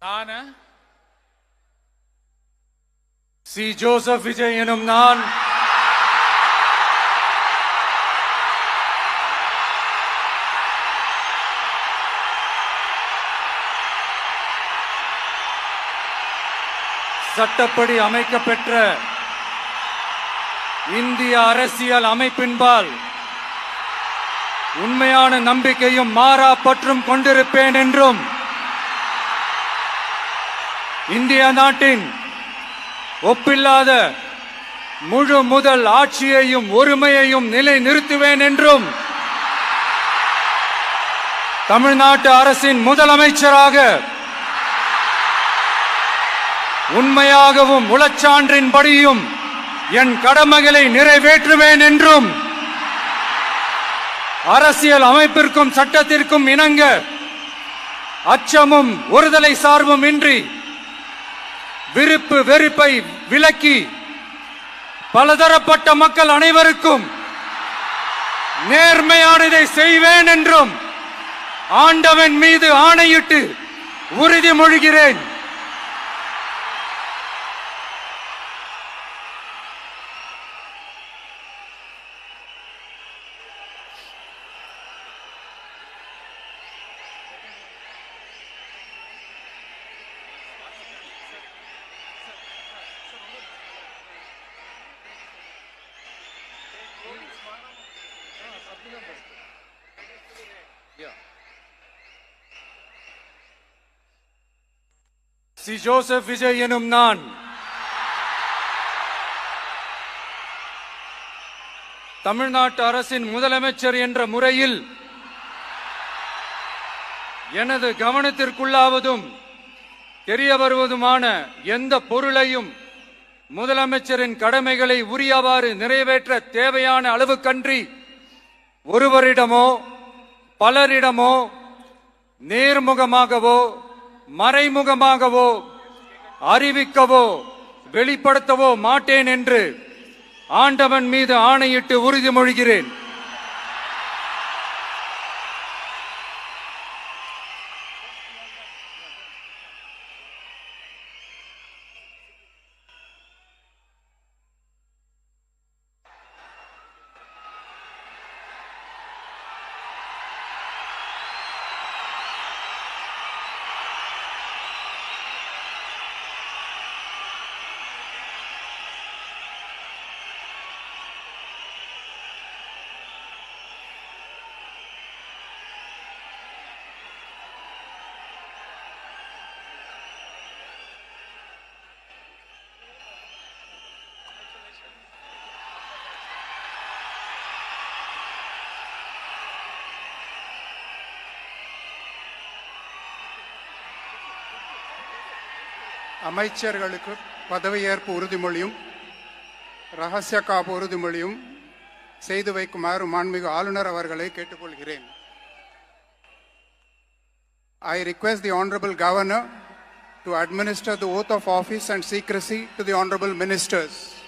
நான் C. Joseph Vijay எனும் நான் சட்டப்படி அமைக்கப்பெற்ற இந்திய அரசியல் அமைப்பின்பால் உண்மையான நம்பிக்கையும் மாறா பற்றும் கொண்டிருப்பேன் என்றும் இந்திய நாட்டின் ஒப்பில்லாத முழு முதல் ஆட்சியையும் ஒருமையையும் நிலை நிறுத்துவேன் என்றும் தமிழ்நாட்டு அரசின் முதலமைச்சராக உண்மையாகவும் உளச்சான்றின்படியும் என் கடமைகளை நிறைவேற்றுவேன் என்றும் அரசியல் அமைப்பிற்கும் சட்டத்திற்கும் இணங்க அச்சமும் ஒருதலை சார்பும் இன்றி விருப்பு வெறுப்பை விலக்கி பலதரப்பட்ட மக்கள் அனைவருக்கும் நேர்மையானதை செய்வேன் என்றும் ஆண்டவன் மீது ஆணையிட்டு உறுதிமொழிகிறேன். சி. ஜோசப் விஜய் எனும் நான் தமிழ்நாட்டு அரசின் முதலமைச்சர் என்ற முறையில் எனது கவனத்திற்குள்ளாவதும் தெரிய வருவதுமான எந்த பொருளையும் முதலமைச்சரின் கடமைகளை உரியவாறு நிறைவேற்ற தேவையான அளவுக்கன்றி ஒருவரிடமோ பலரிடமோ நேர்முகமாகவோ மறைமுகமாகவோ அறிவிக்கவோ வெளிப்படுத்தவோ மாட்டேன் என்று ஆண்டவன் மீது ஆணையிட்டு உறுதிமொழிகிறேன். அமைச்சர்களுக்கு பதவியேற்பு உறுதிமொழியும் ரகசிய காப்பு உறுதிமொழியும் செய்து வைக்குமாறு மாண்புமிகு ஆளுநர் அவர்களை கேட்டுக்கொள்கிறேன். I request the Honorable Governor to administer the oath of office and secrecy to the Honorable Ministers.